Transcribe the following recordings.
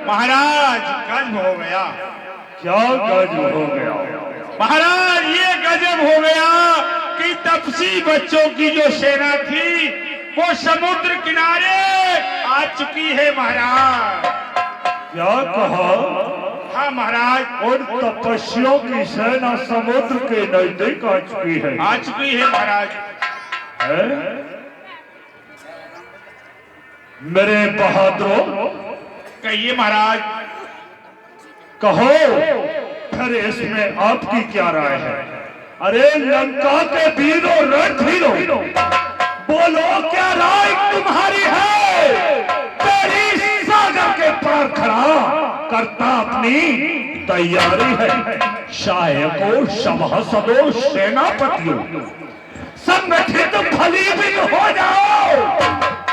महाराज गजब हो गया। क्या गजब हो गया? महाराज ये गजब हो गया कि तपसी बच्चों की जो सेना थी वो समुद्र किनारे आ चुकी है महाराज। क्या कहा? हाँ महाराज, उन तपस्वियों की सेना समुद्र के नजदीक आ चुकी है। आ चुकी है महाराज। है? मेरे बहादुरों, कहिए महाराज। कहो फिर इसमें आपकी क्या राय है? अरे लंका के वीरों रणधीरों, बोलो क्या राय तुम्हारी है? तेरी सागर के पार खड़ा करता अपनी तैयारी है। शायकों, सभासदों, सेनापतियों, संगठित भली भी हो जाओ।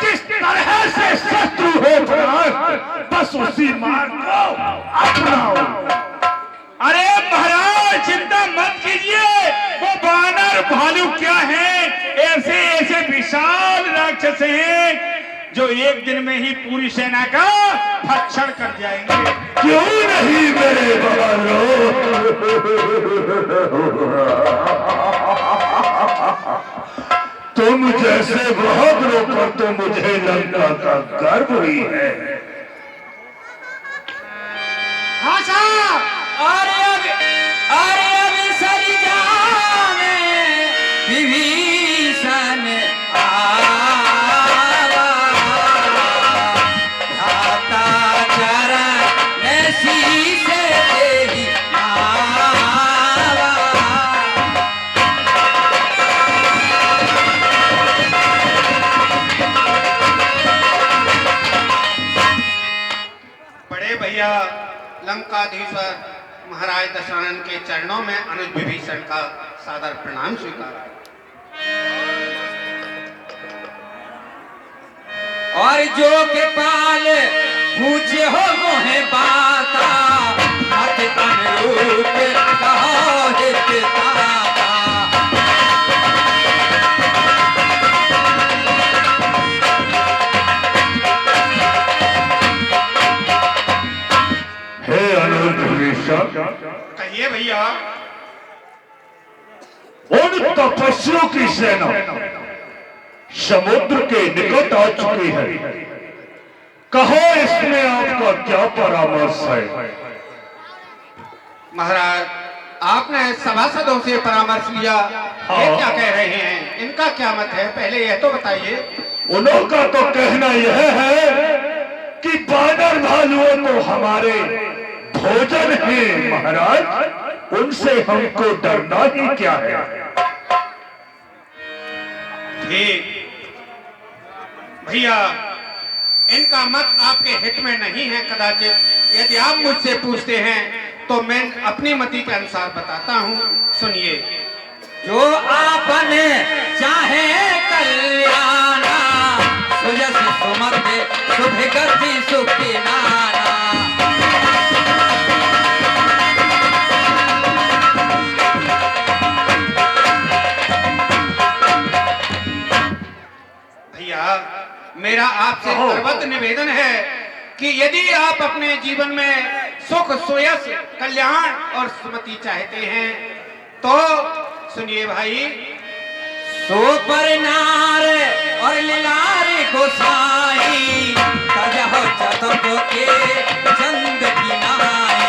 जिस तरह से शत्रु हो बस उसी मार्ग को अपनाओ। अरे महाराज चिंता मत कीजिए, वो बानर भालू क्या है, ऐसे ऐसे विशाल राक्षस हैं जो एक दिन में ही पूरी सेना का भक्षण कर जाएंगे। क्यों नहीं मेरे बहादुरों? तुम जैसे बहादुरों पर तो मुझे लंका का गर्व ही है। हाँ साहब। अरे अब सरिजा में विभीषण आवा, धाता चरण शीश तेरी आवा। बड़े भैया लंकाधीश्वर महाराज दशरथ के चरणों में अनुज विभीषण का सादर प्रणाम स्वीकार। और जो के पाल पूछे हो वो है बाता, मत अनुरूप कहो हित ताता। हे अनुज विभीषण, कहिए भैया। उन तपस्वियों की सेना समुद्र के निकट आ चुकी है। कहो इसमें आपका क्या परामर्श है? महाराज आपने सभासदों से परामर्श लिया, ये क्या कह रहे हैं, इनका क्या मत है, पहले यह तो बताइए। उन्हों का तो कहना यह है कि बानर भालुओं तो हमारे भोजन है महाराज, उनसे हमको डरना ही क्या है। ठीक भैया, इनका मत आपके हित में नहीं है कदाचित। यदि आप मुझसे पूछते हैं तो मैं अपनी मति के अनुसार बताता हूँ, सुनिए। जो आपन चाहे कल्याणा, सुयस सुमति शुभ गति सुखी नाना। भैया मेरा आपसे सर्वत्र निवेदन है कि यदि आप अपने जीवन में सुख, सुयश, कल्याण और सुमति चाहते हैं तो सुनिए भाई। सो पर नार और लीलार गोसाई, तजह चतुर्थ के चंद की नाई।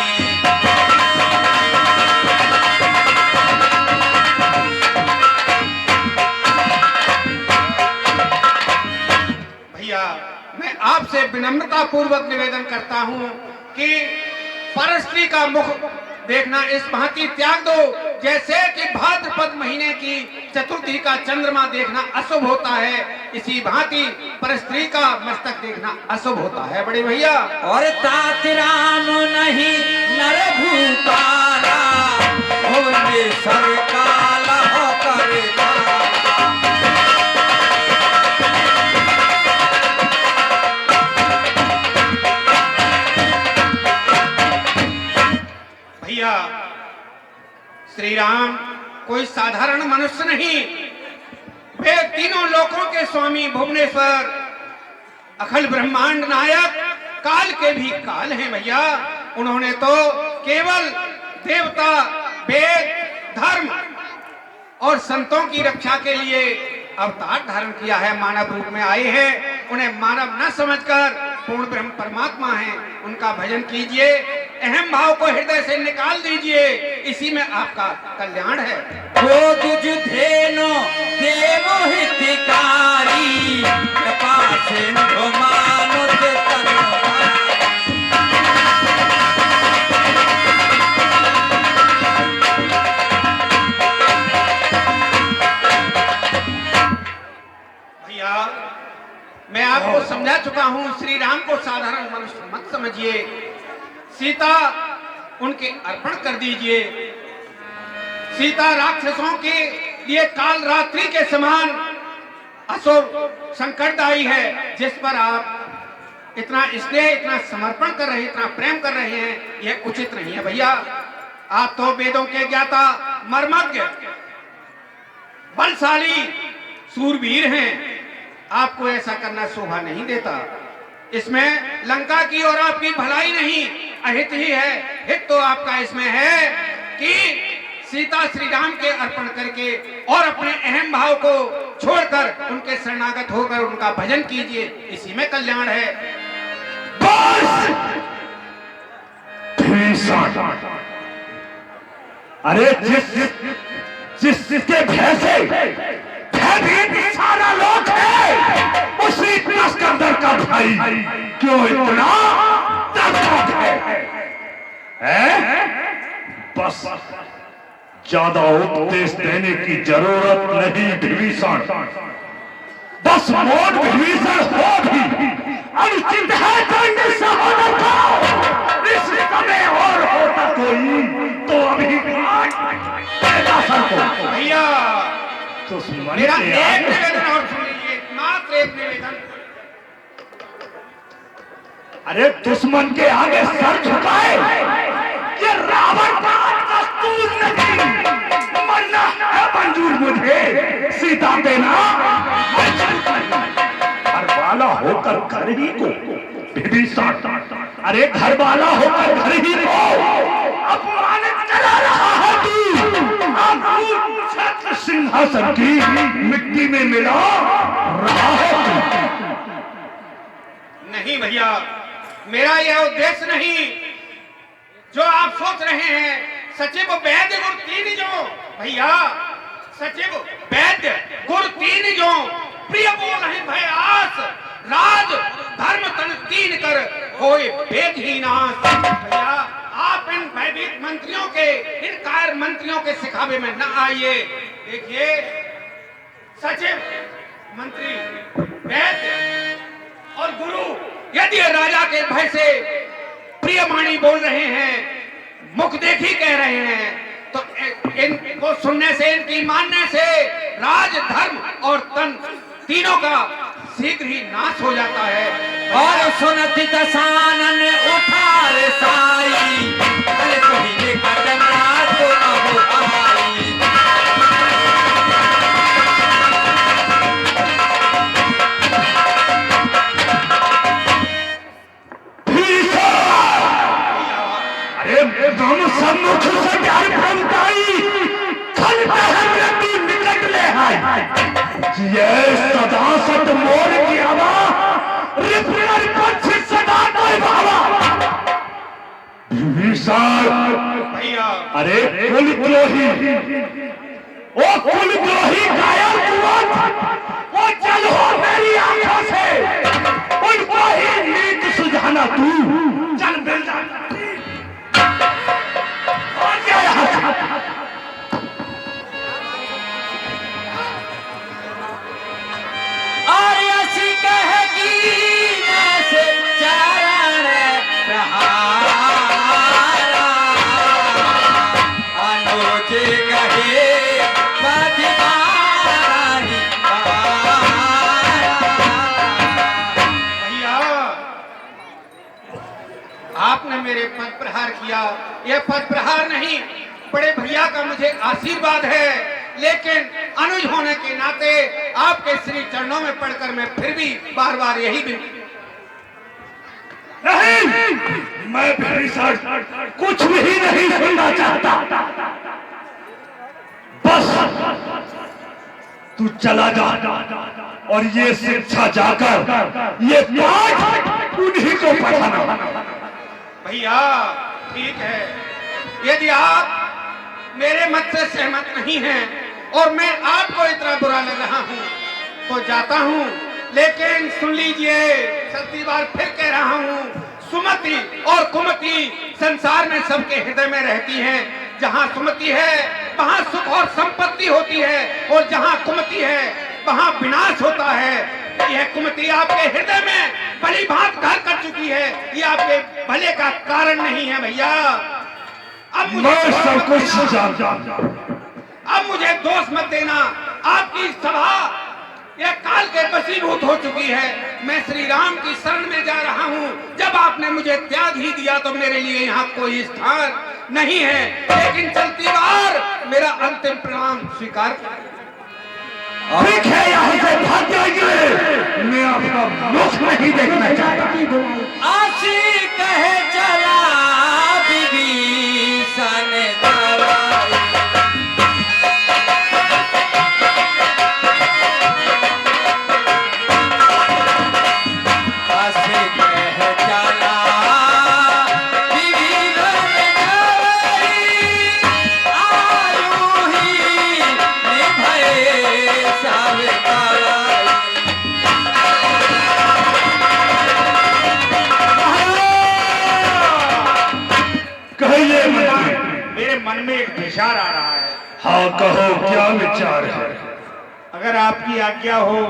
भैया मैं आपसे विनम्रता पूर्वक निवेदन करता हूं कि परस्त्री का मुख देखना इस भांति त्याग दो, जैसे कि भाद्रपद महीने की चतुर्थी का चंद्रमा देखना अशुभ होता है, इसी भांति परस्त्री का मस्तक देखना अशुभ होता है बड़े भैया। और तात राम नहीं नर भूपाला, भुवनेश्वर काला होकर जाला। भैया श्री राम कोई साधारण मनुष्य नहीं, वे तीनों लोकों के स्वामी, भुवनेश्वर, अखिल ब्रह्मांड नायक काल के भी काल हैं भैया। उन्होंने तो केवल देवता, वेद, धर्म और संतों की रक्षा के लिए अवतार धारण किया है, मानव रूप में आए हैं। उन्हें मानव न समझकर पूर्ण ब्रह्म परमात्मा हैं, उनका भजन कीजिए, अहम भाव को हृदय से निकाल दीजिए, इसी में आपका कल्याण है। वो तुझ धेनु देवो हितकारी, कृपा सिंधु मानुष तनवारी। भैया मैं आपको समझा चुका हूं, श्री राम को साधारण मनुष्य मत समझिए, सीता उनके अर्पण कर दीजिए। सीता राक्षसों के लिए काल रात्रि के समान असुर संकटदायी है, जिस पर आप इतना स्नेह, इतना समर्पण कर रहे हैं, इतना प्रेम कर रहे हैं, यह उचित नहीं है भैया। आप तो वेदों के ज्ञाता, मर्मज्ञ, बलशाली, सूरवीर हैं, आपको ऐसा करना शोभा नहीं देता। इसमें लंका की और आपकी भलाई नहीं, अहित ही है। हित तो आपका इसमें है कि सीता श्री राम के अर्पण करके और अपने अहम भाव को छोड़कर उनके शरणागत होकर उनका भजन कीजिए, इसी में कल्याण है। बस भीषण, अरे जिसके भैंसे भयभीत सारा लोग है, उसी सिकंदर का भाई क्यों इतना डरपोक है? बस ज्यादा उपदेश देने की जरूरत नहीं विभीषण, बस मोट विभीषण हो भी अनुचित है दंड सहोदर को। इस समय और होता कोई तो अभी भैया दुश्मन मेरा के एक आगे- निवेदन और सुन लीजिए, मात्र एक निवेदन। अरे दुश्मन के आगे सर झुकाए, ये रावण का दस्तूर नहीं, मरना है मंजूर मुझे, सीता देना घर वाला होकर घर ही को विभीषण, अरे घर वाला होकर घर ही को अपमानित चला रहा है तू। अब छत्र सिंहासन की मिट्टी में मिला रहा है तू। नहीं भैया, मेरा यह उद्देश्य नहीं जो आप सोच रहे हैं। सचिव वैद्य गुर तीन जो भैया, सचिव वैद्य गुर तीन जो प्रिय बोल है भय आस, राज धर्म तन तीन कर होए वेद ही नाश। भैया आप इन भयभीत मंत्रियों के, इन कायर मंत्रियों के सिखावे में न आइए। देखिए सचिव, मंत्री, वैद्य और गुरु यदि राजा के भय से प्रियवाणी बोल रहे हैं, मुख देखी कह रहे हैं, तो इनको सुनने से, इनकी मानने से राज, धर्म और तन तीनों का शीघ्र ही नाश हो जाता है। और सुनति दसानन उठार साई, अरे कहीं कटना तो अब आई। अरे हम सम्मुख से प्यार भ्रमताई, खल पहन तू निकट ले है। ये सदा सत मोर की हवा, रिपुर पक्ष सदा कोई भावा। विभीषण भैया अरे कुलद्रोही, ओ कुलद्रोही कायर कुवत, वो जल हो मेरी आंखों से, उनको ही नीत सुझाना तू। चल मिल जा और ऐसी कहेगी जैसे चरण प्रहारा, अनुज कहे पथिवारी पारा। भैया आपने मेरे पद प्रहार किया, यह पद प्रहार नहीं, बड़े भैया का मुझे आशीर्वाद है, लेकिन अनुज होने के नाते आपके श्री चरणों में पढ़कर मैं फिर भी बार बार यही नहीं, मैं विभीषण कुछ भी नहीं सुनना चाहता। बस तू चला जा और ये शिक्षा जाकर ये पाठ उन्हीं को पढ़ाना। भैया ठीक है, यदि आप मेरे मत से सहमत नहीं हैं और मैं आपको इतना बुरा लग रहा हूं तो जाता हूं, लेकिन सुन लीजिए, सत्ती बार फिर कह रहा हूं, सुमति और कुमति संसार में सबके हृदय में रहती हैं। जहां सुमति है वहां सुख और संपत्ति होती है, और जहां कुमति है वहां विनाश होता है। यह कुमति आपके हृदय में भली भांत घर कर चुकी है, ये आपके भले का कारण नहीं है भैया। अब मैं सब कुछ जानता। अब मुझे दोष मत देना, आपकी सभा यह काल के वशीभूत हो चुकी है। मैं श्री राम की शरण में जा रहा हूँ। जब आपने मुझे त्याग ही दिया तो मेरे लिए यहाँ कोई स्थान नहीं है, लेकिन चलती बार मेरा अंतिम प्रणाम स्वीकार करें। ठीक है, यहाँ से भाग जाइए, मैं आपका मुख नहीं देखना चाहता। आशी कहे चला विभीषण दवाई। आशी कहे चला विभीषण दवाई। आयु ही निभये सब दवाई। कहिए मंत्री। मेरे मन में एक विचार आ रहा है। हाँ कहो, क्या विचार है? अगर आपकी आज्ञा हो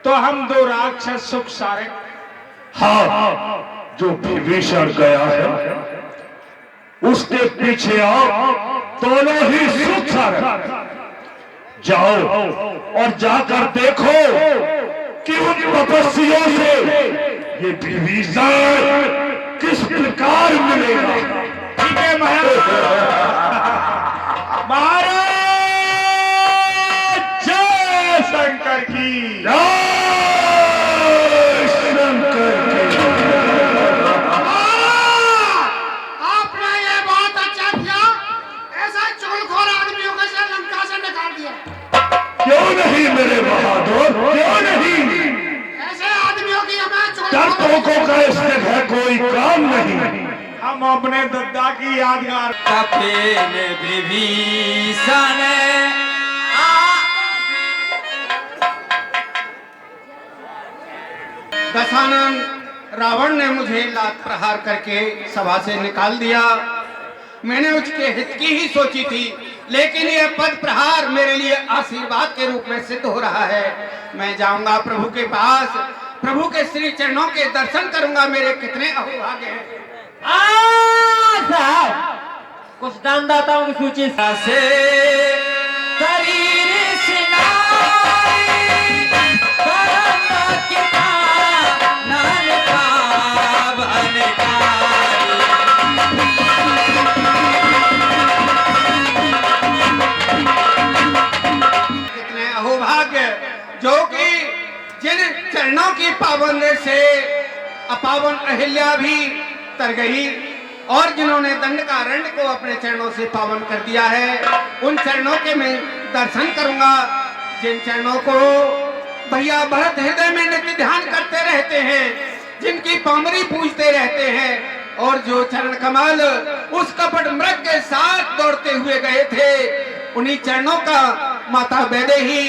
तो हम दो राक्षस सुख सारे। हाँ, जो विभीषण गया है उसके पीछे आओ, दोनों ही सुख सागर। जाओ और जाकर देखो कि उन तपस्वियों से ये विभीषण किस प्रकार मिलेगा। ठीक है महाराज। महाराज जय शंकर की। आपने ये बहुत अच्छा किया, ऐसा चोलखोर आदमियों को से लंका से निकाल दिया। क्यों नहीं मेरे बहादुर, क्यों नहीं? ऐसे आदमियों की हमें डरपोकों का इसमें है कोई काम नहीं। हम अपने दद्दा की यादगार। कपिल विभीषण दशानन रावण ने मुझे लात प्रहार करके सभा से निकाल दिया। मैंने उसके हित की ही सोची थी, लेकिन यह पद प्रहार मेरे लिए आशीर्वाद के रूप में सिद्ध हो रहा है। मैं जाऊंगा प्रभु के पास, प्रभु के श्री चरणों के दर्शन करूंगा। मेरे कितने अहोभाग्य हैं। कुछ दानदाताओं की सूची से शरीर सिनाई करम किता नर पावन कारी। कितने अहोभाग्य जो कि जिन चरणों की पावन से अपावन अहिल्या भी तर गई, और जिन्होंने दंडकारण्य को अपने चरणों से पावन कर दिया है, उन चरणों के मैं दर्शन करूंगा। जिन चरणों को भैया भरत हृदय में नित्य ध्यान करते रहते हैं, जिनकी पामरी पूजते रहते हैं, और जो चरण कमल उस कपट मृग के साथ दौड़ते हुए गए थे, उन्हीं चरणों का माता वैदेही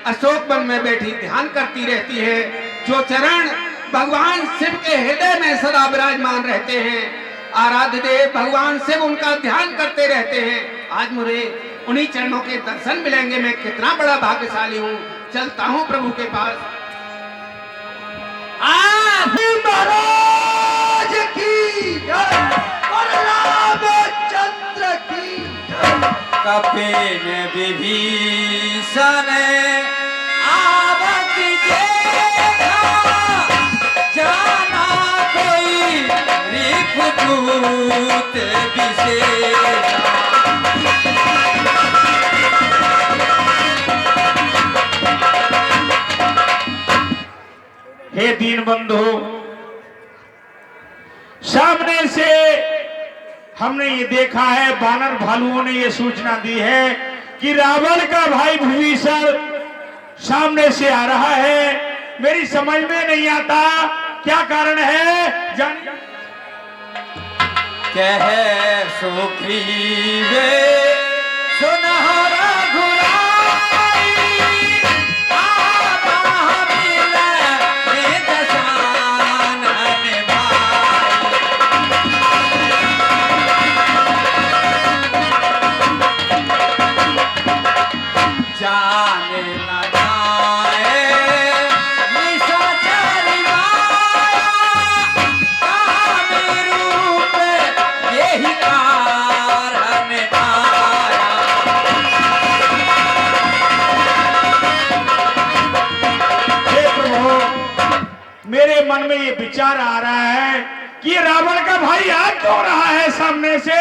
अशोक वन में बैठी ध्यान करती रहती है। जो चरण भगवान शिव के हृदय में सदा विराजमान रहते हैं, आराध्य देव भगवान शिव उनका ध्यान करते रहते हैं। आज मुझे उन्हीं चरणों के दर्शन मिलेंगे। मैं कितना बड़ा भाग्यशाली हूँ। चलता हूँ प्रभु के पास। महाराज की जय, रामचंद्र की जय। कपिल विभीषण आवत देखा, जाना कोई रिपुदूत विशेषा। हे दीन बंधु, सामने से हमने ये देखा है, बानर भालुओं ने ये सूचना दी है कि रावण का भाई विभीषण सामने से आ रहा है। मेरी समझ में नहीं आता क्या कारण है। जानिए कह सुग्रीव सुनहरा घुराई आवा मिले दशानन भाई। जाने न जाए निशाचर माया, कामी रूप यही कारण आया। हे प्रभु, मेरे मन में ये विचार आ रहा है कि ये रावण का भाई आ क्यों रहा है सामने से।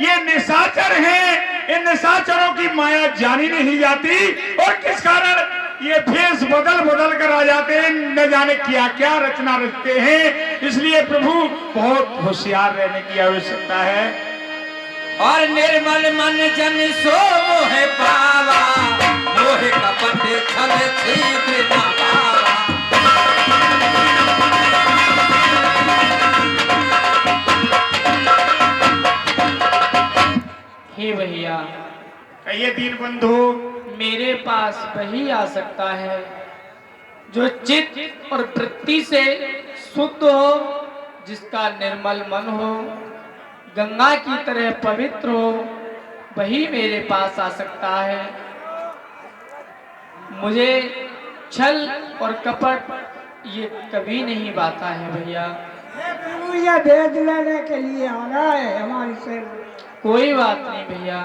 ये निशाचर हैं, इन निशाचरों की माया जानी नहीं जाती और किस कारण ये भेष बदल बदल कर आ जाते हैं, न जाने क्या क्या रचना रचते हैं। इसलिए प्रभु बहुत होशियार रहने की आवश्यकता है। और निर्मल मन जन सो मोह पावा, मोह कपट छल छिद्र न पावा। हे भैया, कहिए दीन बंधु। मेरे पास वही आ सकता है जो चित्त और वृत्ति से शुद्ध हो, जिसका निर्मल मन हो, गंगा की तरह पवित्र हो, वही मेरे पास आ सकता है। मुझे छल और कपट ये कभी नहीं बाता है भैया। प्रभु ये भेद लेने के लिए आना है हमारी से। कोई बात नहीं भैया।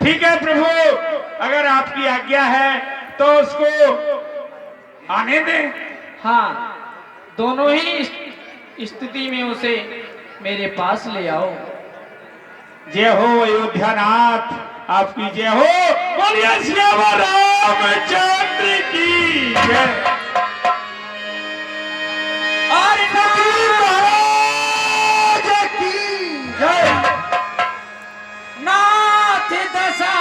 ठीक है प्रभु, अगर आपकी आज्ञा है तो उसको आने दें। हाँ, दोनों ही स्थिति में उसे मेरे पास ले आओ। जय हो अयोध्यानाथ, आपकी जय हो। बोलिए श्यामा रामचंद्र की जय। और महाराज की जय। नाथ दशा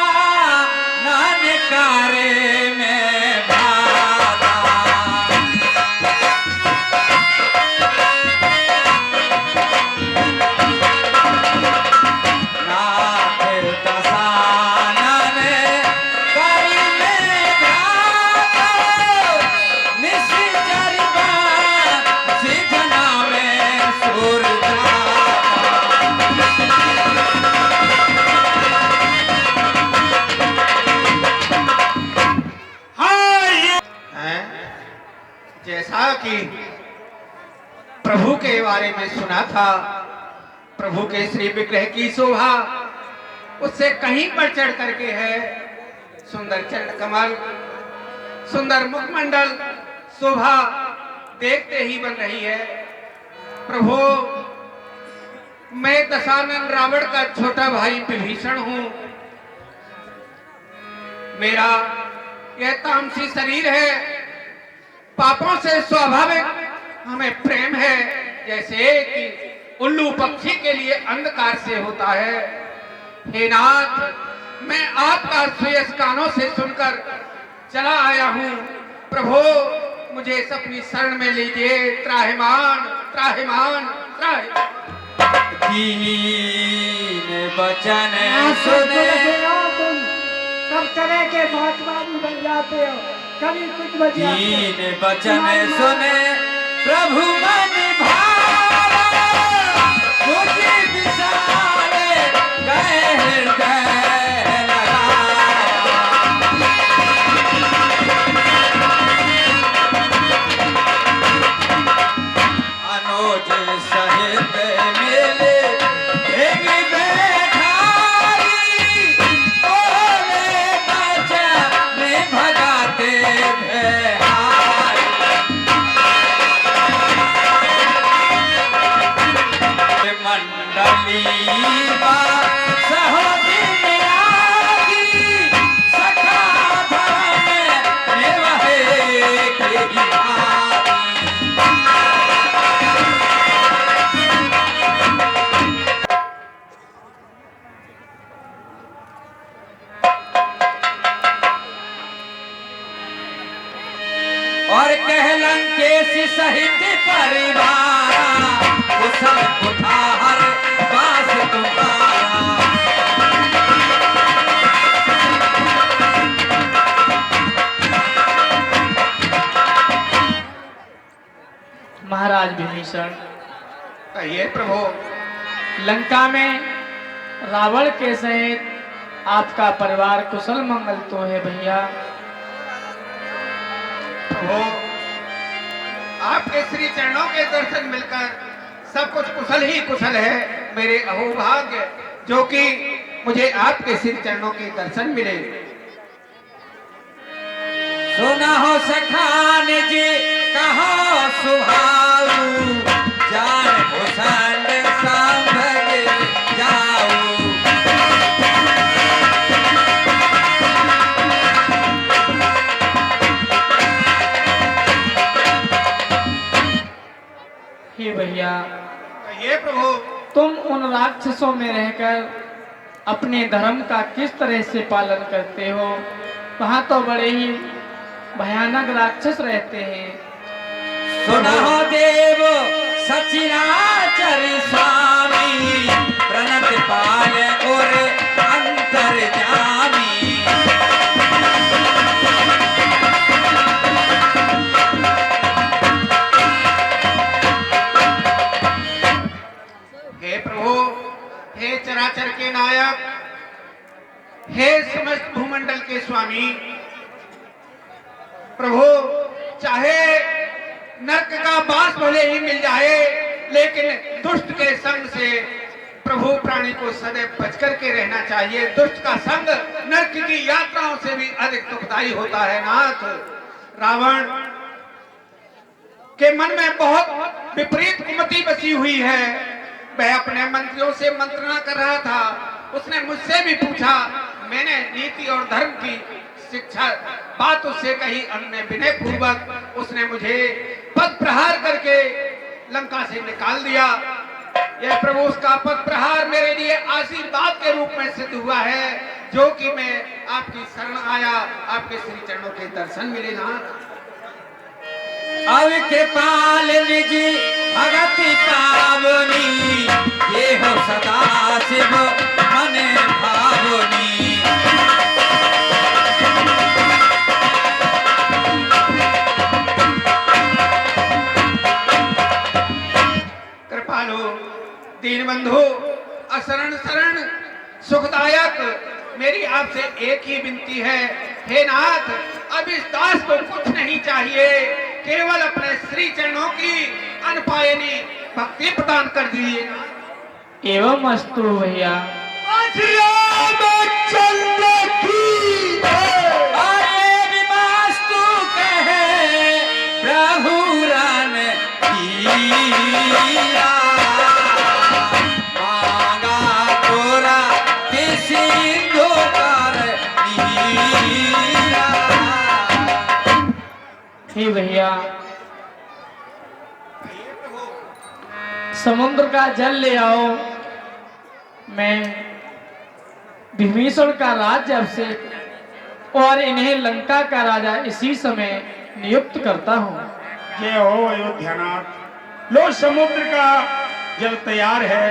नानकारे में भागा। नाथ दशा नानकारे में भागा। निश्चर सिजना में सूरज। हैं? जैसा कि प्रभु के बारे में सुना था, प्रभु के श्री विग्रह की शोभा उससे कहीं पर चढ़ करके है। सुंदर चरण कमल, सुंदर मुखमंडल, शोभा देखते ही बन रही है। प्रभु, मैं दशानन रावण का छोटा भाई विभीषण हूं। मेरा यह तामसी शरीर है। पापों से स्वाभाविक हमें प्रेम है, जैसे कि उल्लू पक्षी के लिए अंधकार से होता है। हे नाथ, मैं आपका श्रेयस कानों से सुनकर चला आया हूँ। प्रभु, मुझे अपनी शरण में लीजिए। त्राहिमाम त्राहिमाम त्राहिमाम। दीन बचन सुने सुने, तुम सब तरह के बातवादी बन जाते हो, कभी कुछ बच जाते हो। दीन बचन सुने प्रभु मन भावा। मुझे विशाल गए हृदय लगाया। अनुज सहित मिले एक बैठाई। बोले बचन भगाते भय। कौशल कुठार पास तुम्हारा। महाराज विभीषण, कहिए प्रभु। लंका में रावण के सहित आपका परिवार कुशल मंगल तो है भैया। प्रभु, आपके श्री चरणों के दर्शन मिलकर सब कुछ कुशल ही कुशल है। मेरे अहोभाग्य जो कि मुझे आपके श्री चरणों के दर्शन मिले। सुना हो सखान जी कहो सुभाऊ, जान भूषण संभग जाऊ। हे भैया, कहिए प्रभु। तुम उन राक्षसों में रहकर अपने धर्म का किस तरह से पालन करते हो? वहां तो बड़े ही भयानक राक्षस रहते हैं। सुना हो देव सचिराचर स्वामी, प्रणत पाल और अंतर्यामी। हे प्रभु, हे चराचर के नायक, हे समस्त भूमंडल के स्वामी, प्रभु चाहे नरक का बास भले ही मिल जाए, लेकिन दुष्ट के संग से प्रभु प्राणी को सदैव बच करके रहना चाहिए। दुष्ट का संग नरक की यात्राओं से भी अधिक दुखदायी होता है। नाथ, रावण के मन में बहुत विपरीत कुमति बसी हुई है। वह अपने मंत्रियों से मंत्रणा कर रहा था। उसने मुझसे भी पूछा, मैंने नीति और धर्म की शिक्षा बात उससे कही। अन्य विनय पूर्वक उसने मुझे पद प्रहार करके लंका से निकाल दिया। यह प्रभु उसका पद प्रहार मेरे लिए आशीर्वाद के रूप में सिद्ध हुआ है, जो कि मैं आपकी शरण आया, आपके श्री चरणों के दर्शन मिले। ना अब कृपाल निज भगति पावनी, ये हो सदा शिव मन भावनी। कृपालु, दीनबंधु, अशरण शरण सुखदायक, मेरी आपसे एक ही विनती है। हे नाथ, अब इस दास को कुछ नहीं चाहिए, केवल अपने श्री चरणों की अनपायनी भक्ति प्रदान कर दीजिए। एवं अस्तु भैया। अरे विमास्तु कहे प्रभु रन कीरा, मांगा तोरा किसी धोकर नीरा। हे भैया, समुद्र का जल ले आओ। मैं विभीषण का राज्य अभिषेक और इन्हें लंका का राजा इसी समय नियुक्त करता हूँ। जय हो अयोध्यानाथ। लो, समुद्र का जल तैयार है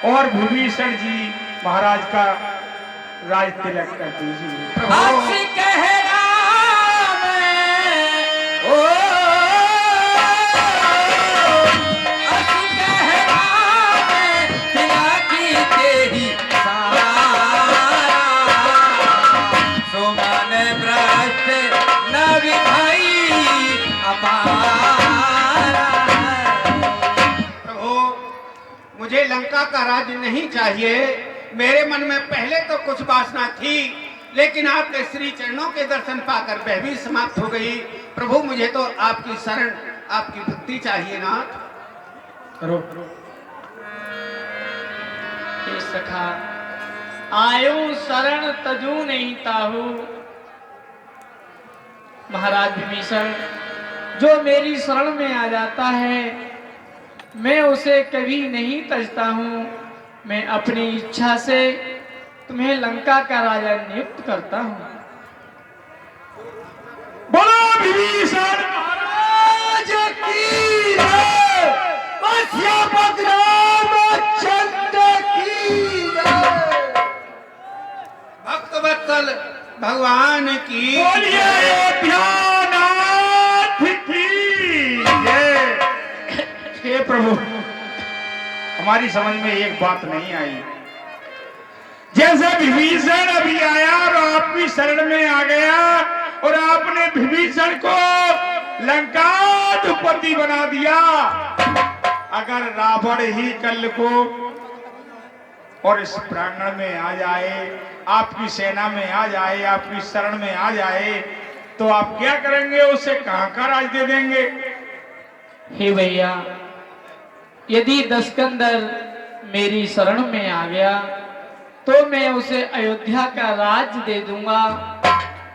और विभीषण जी महाराज का राज तिलक कर दीजिए। हंस कह राम ओ, हंस कह राम तिलकी तेरी सारा, सुमन भ्रष्ट न विधाई अपारा। प्रभु, मुझे लंका का राज्य नहीं चाहिए। मेरे मन में पहले तो कुछ वासना थी, लेकिन आपके श्री चरणों के दर्शन पाकर वह भी समाप्त हो गई। प्रभु, मुझे तो आपकी शरण, आपकी भक्ति चाहिए। नाथ, हे सखा, आयु शरण तजू नहीं ताहू। महाराज विभीषण, जो मेरी शरण में आ जाता है मैं उसे कभी नहीं तजता हूँ। मैं अपनी इच्छा से तुम्हें लंका का राजा नियुक्त करता हूँ। बोलो विभीषण महाराज की जय। श्यामक रामचंद्र की जय। भक्त वत्सल भगवान की बोलिए अयोध्यानाथ की जय। हे प्रभु, हमारी समझ में एक बात नहीं आई। जैसे विभीषण अभी आया और आपकी शरण में आ गया और आपने विभीषण को लंकाधिपति बना दिया। अगर रावण ही कल को और इस प्रांगण में आ जाए, आपकी सेना में आ जाए, आपकी शरण में आ जाए, तो आप क्या करेंगे? उसे कहां का राज दे देंगे? हे भैया, यदि दशकंदर मेरी शरण में आ गया तो मैं उसे अयोध्या का राज दे दूंगा।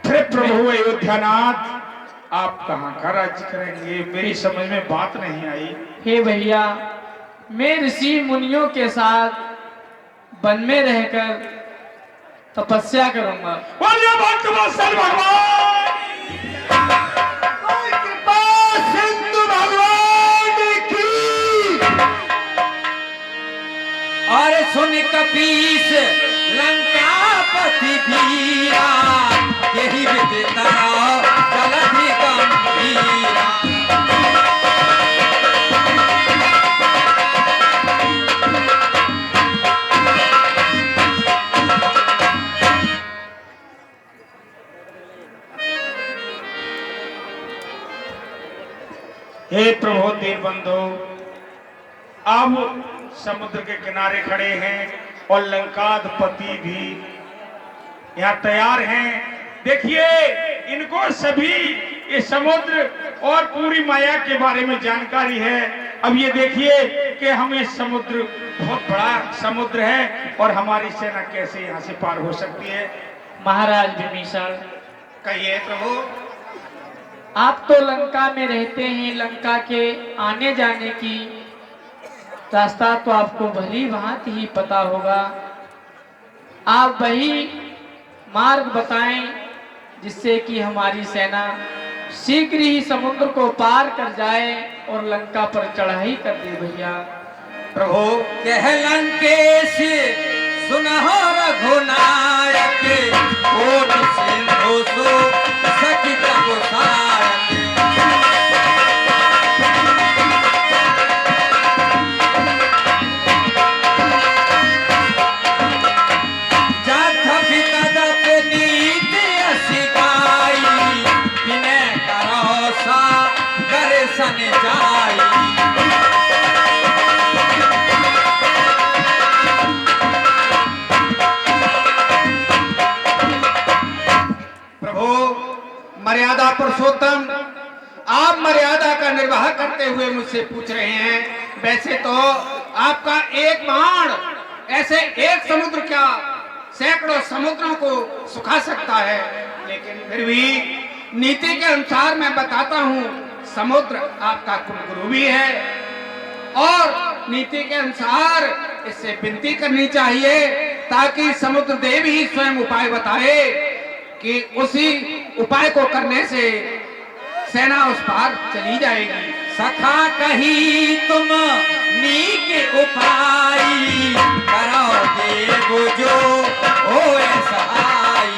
फिर प्रभु अयोध्यानाथ, आप कहां का राज्य करेंगे? मेरी समझ में बात नहीं आई। हे भैया, मैं ऋषि मुनियों के साथ वन में रहकर तपस्या करूंगा। बोलिए भक्त वत्सल भगवान, कृपा सिंधु भगवान की। और सुन कपीस लंकापति धीरा, यही विदिता जलधि गंभीरा। हे प्रभु दीनबंधु, अब समुद्र के किनारे खड़े हैं और लंकाधिपति भी यहाँ तैयार हैं। देखिए, इनको सभी ये समुद्र और पूरी माया के बारे में जानकारी है। अब ये देखिए कि हमें समुद्र, बहुत बड़ा समुद्र है और हमारी सेना कैसे यहाँ से पार हो सकती है? महाराज विभीषण, कहिए प्रभु। आप तो लंका में रहते हैं, लंका के आने जाने की रास्ता तो आपको भली भांति ही पता होगा। आप वही मार्ग बताएं जिससे कि हमारी सेना शीघ्र ही समुद्र को पार कर जाए और लंका पर चढ़ाई कर दे। भैया प्रभु कह लंकेश सुनहो रघुनायक, कोट सिंधु सो सकित गोसायक। जात पितदप नीति असिकाई, विनय करो सा कर सन जाई। मर्यादा पुरुषोत्तम, आप मर्यादा का निर्वाह करते हुए मुझसे पूछ रहे हैं। वैसे तो आपका एक बाण ऐसे एक समुद्र क्या सैकड़ों समुद्रों को सुखा सकता है, लेकिन फिर भी नीति के अनुसार मैं बताता हूँ, समुद्र आपका कुलगुरु भी है और नीति के अनुसार इससे विनती करनी चाहिए ताकि समुद्र देव ही स्वयं उपाय बताए कि उसी उपाय को करने से सेना उस पार चली जाएगी। सखा कही तुम नीक उपाय, करो देव जो होए सहाय।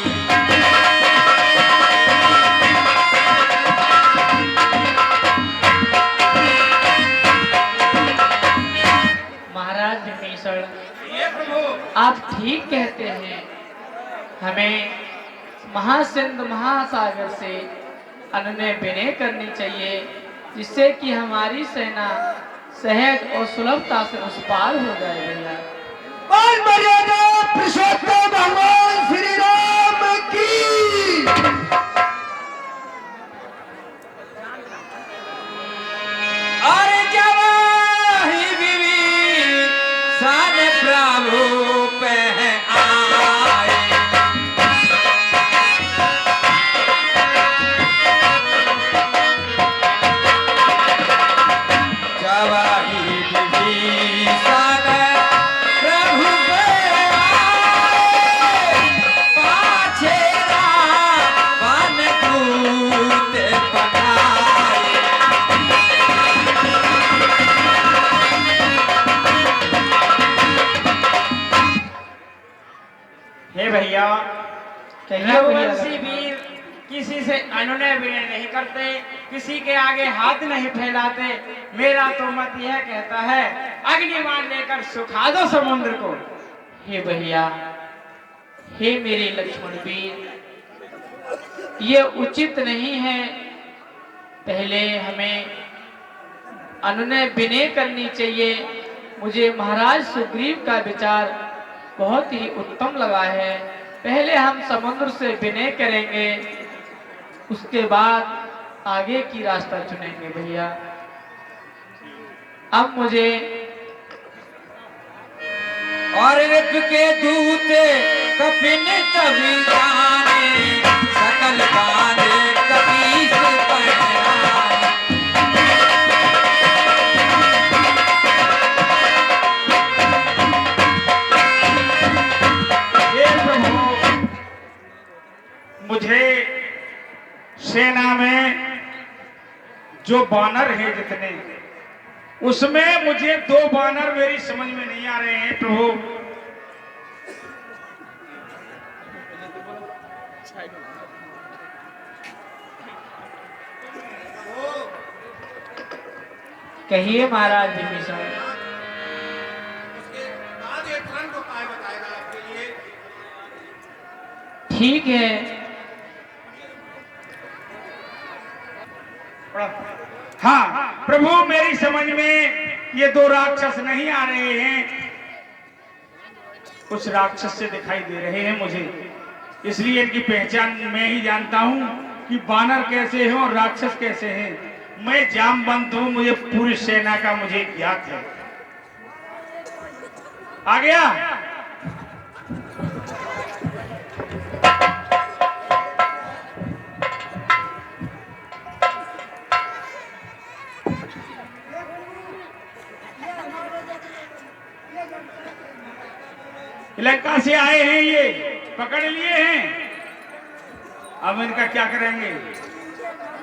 महाराज विभीषण, आप ठीक कहते हैं। हमें महासिंध महासागर से अनुनय विनय करनी चाहिए जिससे कि हमारी सेना सहज और सुलभता से उस पार हो जाए। भैया और मर्यादा पुरुषोत्तम भगवान श्री राम की। और जब ही विभीषण प्रभु पे आए, जब ही विभीषण प्रभु पे आए, हे भैया, कहिए भैया रघुवंशी वीर किसी से अनुनय विनय नहीं करते, किसी के आगे हाथ नहीं फैलाते। मेरा तो मत यह कहता है, अग्निबाण लेकर सुखा दो समुद्र को। हे भैया, हे मेरे लक्ष्मण वीर, ये उचित नहीं है। पहले हमें अनुनय विनय करनी चाहिए। मुझे महाराज सुग्रीव का विचार बहुत ही उत्तम लगा है। पहले हम समुद्र से विनय करेंगे, उसके बाद आगे की रास्ता चुनेंगे भैया। अब मुझे और ऋतु के दूत कपिन तभी जाने, सकल गाने कपीस पहनाए। हे प्रभु, मुझे सेना में जो बानर हैं जितने, उसमें मुझे 2 बानर मेरी समझ में नहीं आ रहे हैं प्रभु। कहिए महाराज विभीषण। उसके बाद ये तुरंत उपाय बताएगा आपके लिए। ठीक है, हाँ प्रभु, मेरी समझ में ये 2 राक्षस नहीं आ रहे हैं, कुछ राक्षस से दिखाई दे रहे हैं मुझे। इसलिए इनकी पहचान मैं ही जानता हूँ कि बानर कैसे हैं और राक्षस कैसे हैं। मैं जामवंत हूँ, मुझे पूरी सेना का मुझे ज्ञात है। आ गया? लंका से आए हैं, ये पकड़ लिए हैं। अब इनका क्या करेंगे?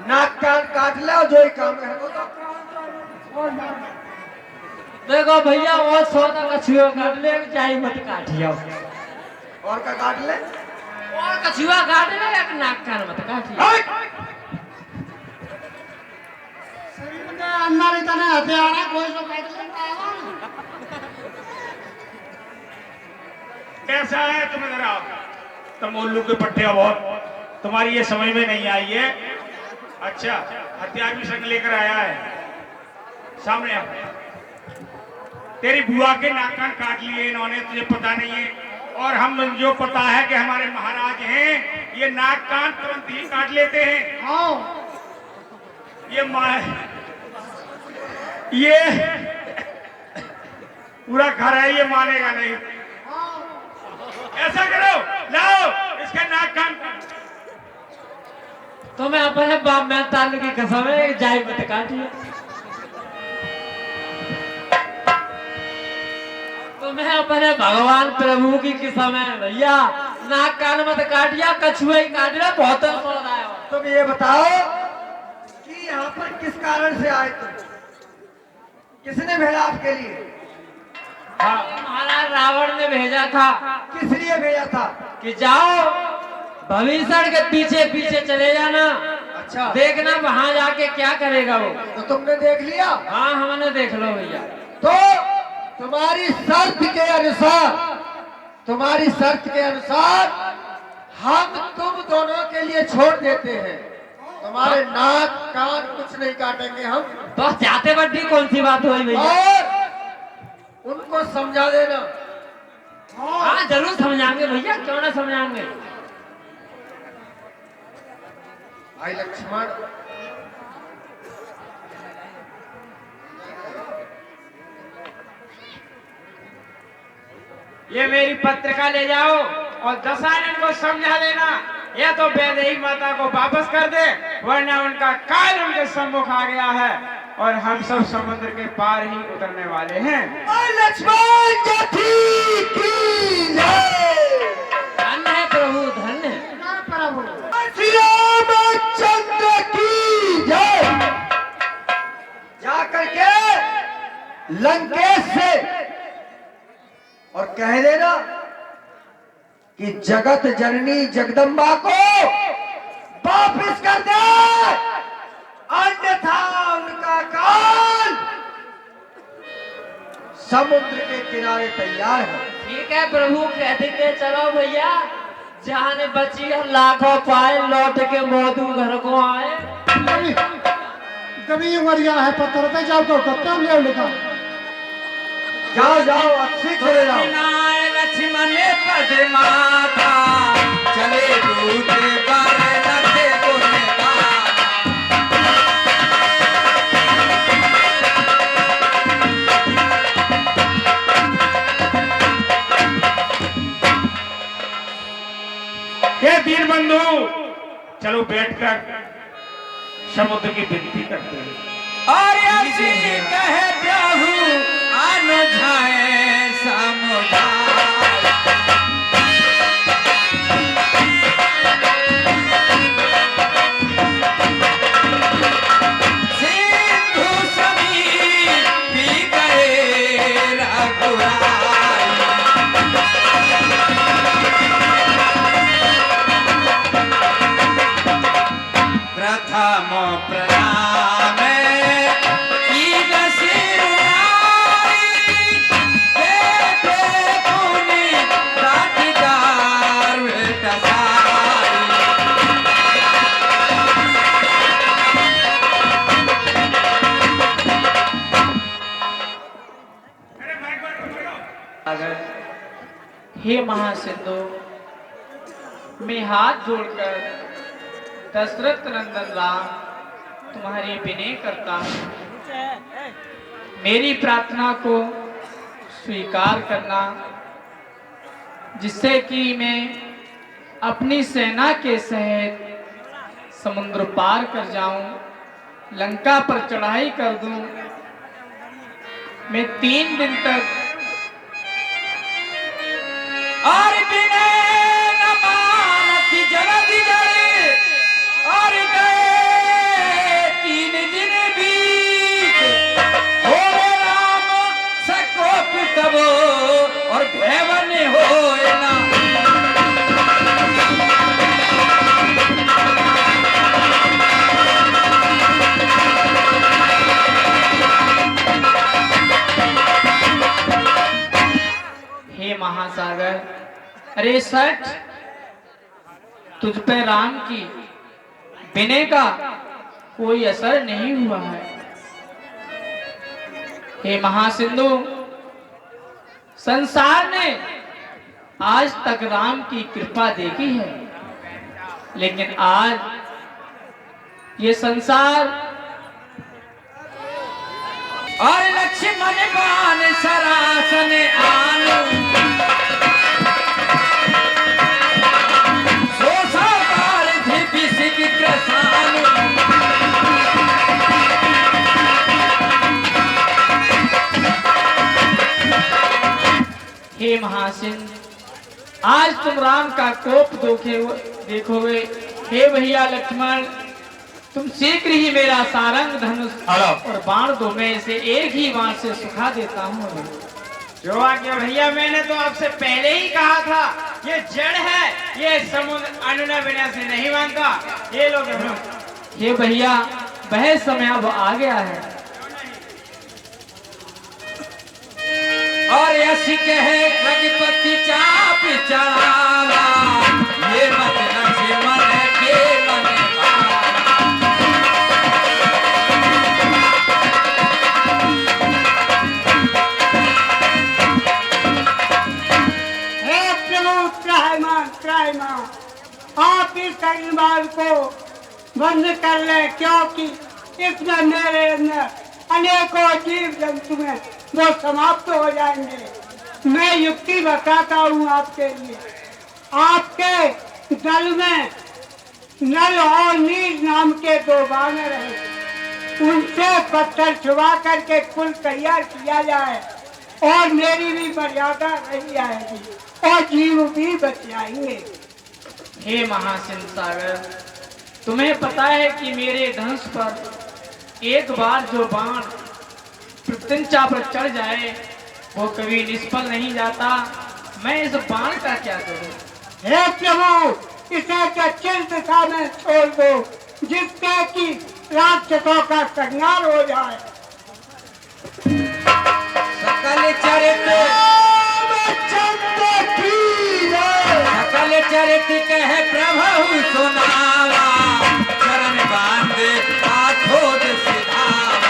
नाक कान काट ले और जो ही काम है वो तो देखो भैया, और 100 कछुआ काट ले, चाहे मत काटियो। और का काट ले। और कछुआ काट ले, एक नाक कान मत काटियो। शरीर के अंदर इतने हथियार है, कोई तो काट लेता कैसा है तुम्हें? जरा तुम उल्लू के पट्टे हो बहुत, तुम्हारी ये समझ में नहीं आई है। अच्छा, हथियार भी संग लेकर आया है। सामने आ। तेरी बुआ के नाक कान काट लिए इन्होंने, तुझे पता नहीं है। और हम जो पता है कि हमारे महाराज हैं, ये नाक कान तुरंत ही काट लेते हैं। हाँ, ये पूरा घर है, ये मानेगा नहीं। ऐसा करो, लाओ इसका नाक कान। तो मैं अपने बाप में ताल की कसम है, जाए मत काटिए। तो मैं अपने भगवान प्रभु की कसम है भैया, नाक कान मत काटिया, कछुआ ही काट रहा, बहुत पड़ रहा है। तुम ये बताओ कि यहाँ पर किस कारण से आए तुम? किसने भेजा आपके लिए? महाराज रावण ने भेजा था। किस लिए भेजा था? कि जाओ भविष्य के पीछे पीछे चले जाना, अच्छा, देखना वहां जाके क्या करेगा वो। तो तुमने देख लिया? हाँ, हमने देख लो भैया। तो तुम्हारी शर्त के अनुसार, तुम्हारी शर्त के अनुसार हम तुम दोनों के लिए छोड़ देते हैं। तुम्हारे नाक कान कुछ नहीं काटेंगे हम। बस जाते बड्डी कौन सी बात हुई भैया? और उनको समझा देना। हाँ जरूर समझाएंगे भैया, क्यों ना समझाएंगे। भाई लक्ष्मण, ये मेरी पत्रिका ले जाओ और दशरथ को समझा देना, या तो वैदेही माता को वापस कर दे, वरना उनका काल उनके सम्मुख आ गया है और हम सब समुद्र के पार ही उतरने वाले हैं। लक्ष्मण जाति की जय। धन्य है प्रभु, धन्य है। श्री रामचंद्र की जय। जा करके लंकेश से और कह देना कि जगत जननी जगदम्बा को वापिस कर दे, अन्यथा उनका काल समुद्र के किनारे तैयार है। ठीक है प्रभु, कह देंगे चलो भैया, जान बची हम लाखों पाए, लौट के मोदू घर को आए। कभी उमरिया है पत्थर पे जाओ को कत्ता ले लिखा। जाओ जाओ अच्छी चले जाओ। लक्ष्मण पद माता चले दूत बारे नथे कोने हे दीन बंधु, चलो बैठकर समुद्र की विनती करते हैं। और ऐसी कहे प्रभु अनुझाए समुदाय। सिंधु समीप पी गए रघुराई। प्रथम प्रणाम कीन सिरुनाई, देखे पुनि प्राधिकार भेटसाई। हे महासिंधु, मैं हाथ जोड़कर दशरथ नंदन राम तुम्हारी विनय करता हूँ, मेरी प्रार्थना को स्वीकार करना, जिससे कि मैं अपनी सेना के सहित समुद्र पार कर जाऊं, लंका पर चढ़ाई कर दूं। मैं 3 दिन तक और विनय न मानत जलधि जड़े, और गए 3 दिन बीत, हो राम सकोप तबो और भैवन होए ना। हे महासागर, अरे सच तुझ पे राम की विनय का कोई असर नहीं हुआ है। हे महासिंधु, संसार ने आज तक राम की कृपा देखी है, लेकिन आज ये संसार और लक्ष्मण बाण सरासन आन, सोसा बार विसिग क्रसान। हे महासिंह, आज तुम राम का कोप देखोगे। हे भैया लक्ष्मण, तुम शीघ्र ही मेरा सारंग धनुष और बाण दो, मैं इसे एक ही बाण से सुखा देता हूँ। जो आज्ञा भैया, मैंने तो आपसे पहले ही कहा था, ये जड़ है, ये समुद्र अन्न बिना से नहीं मानता। ये लोग हे भैया, वह समय अब आ गया है। और ऐसी कहे रघुपति चाप चढ़ावा, ये मत लक्ष्मण के मन भावा। हे प्रभु त्राहिमाम, आप इस कलिमाल को बंद कर ले, क्योंकि इसमें मेरे अंदर अनेकों जीव जंतु हैं वो समाप्त हो जाएंगे। मैं युक्ति बताता हूँ आपके लिए। आपके दल में नल और नील नाम के 2 बानर हैं, उनसे पत्थर छुपा करके कुल तैयार किया जाए और मेरी भी मर्यादा रही जाएगी और जीव भी बच जाएंगे। हे महासिंह सागर, तुम्हें पता है कि मेरे धनुष पर एक बार जो बाण प्रत्यंचा पर चढ़ जाए वो कभी निष्फल नहीं जाता। मैं इस बाण का क्या करूं? हे प्रभु इसे दक्षिण दिशा में छोड़ दो, जिससे कि राक्षसों का संहार हो जाए। सकल चरित सकल चरित कह प्रभु सुनावा, चरण बांधे हाथों सिधावा।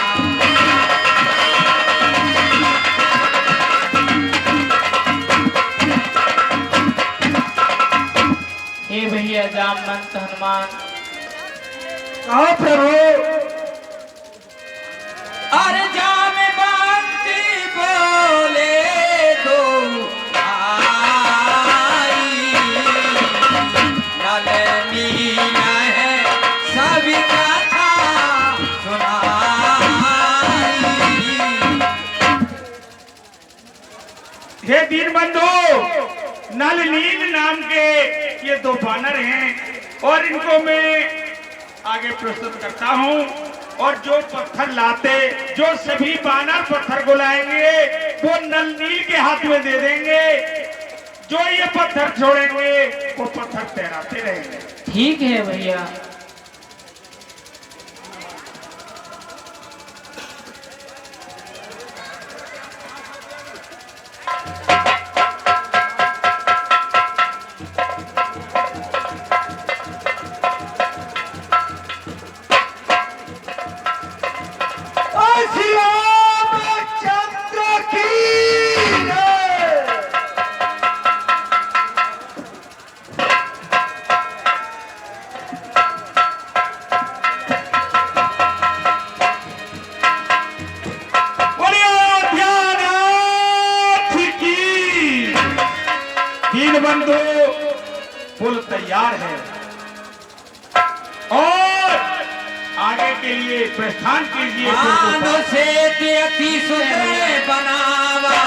हे भैया जामवंत हनुमान, कहो प्रभु। और जाम बांधे बोले दो आई, नलनी है सभी कथा सुनाई। हे दीनबंधु, नल नील नाम के ये दो बानर हैं और इनको मैं आगे प्रस्तुत करता हूँ। और जो पत्थर लाते, जो सभी बानर पत्थर को लाएंगे वो नल नील के हाथ में दे देंगे। जो ये पत्थर छोड़ेंगे वो पत्थर तैराते रहेंगे। ठीक है भैया। दीनबंधु, पुल तैयार है और आगे के लिए प्रस्थान कीजिए। मानो से अति सुंदर बनावा,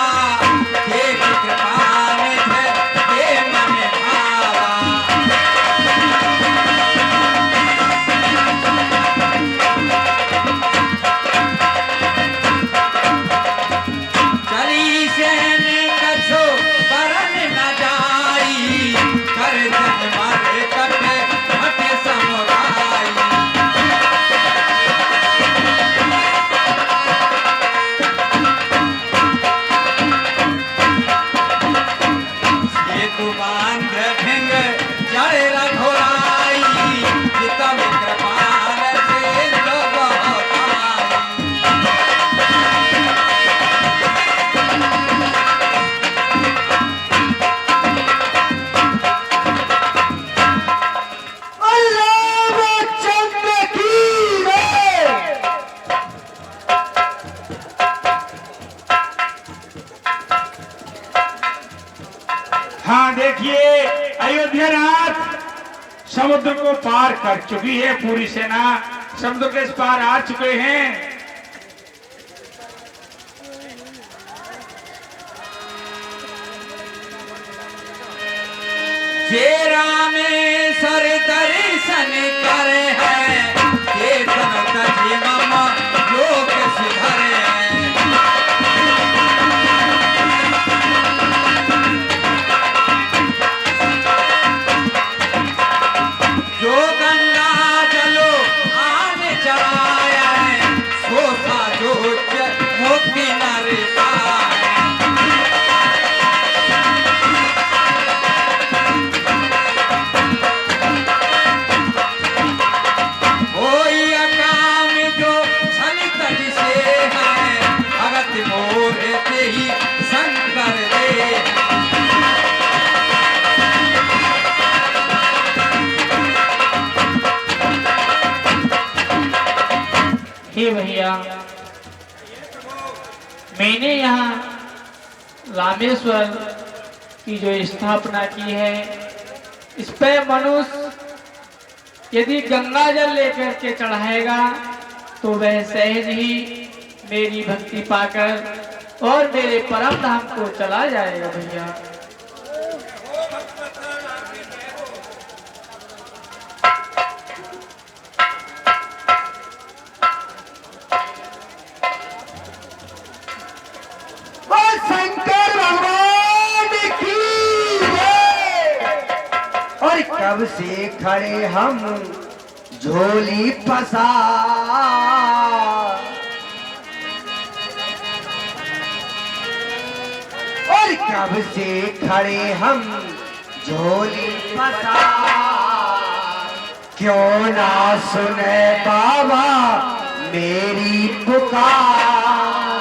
देव कृपा में दे मन भावा। चली सहन कछो बरन न जाई, कर जन मर कटे हट समुराई। तू बांध ढंग जड़ रघुराई, जितम कृपाल से तो बहुत आई। हाँ देखिए, अयोध्या रात समुद्र को पार कर चुकी है। पूरी सेना समुद्र के इस पार आ चुके हैं। जे रामेश्वर दर्शन कर है, ये तन तजी मम लोक सुधर है। जो गंगा जलो आन चढ़ाया है, सोता जो मोती नर पाए। कोई अकाम जो छल तज से है, भगत मोर ते ही शंकर दे। हे भैया, मैंने यहाँ रामेश्वर की जो स्थापना की है, इस पे मनुष्य यदि गंगा जल लेकर के चढ़ाएगा तो वह सहज ही मेरी भक्ति पाकर और मेरे परम धाम को चला जाएगा भैया। शंकर भगवान की जय। कब से खड़े हम झोली पसार, और कब से खड़े हम झोली पसार, क्यों ना सुने बाबा मेरी पुकार।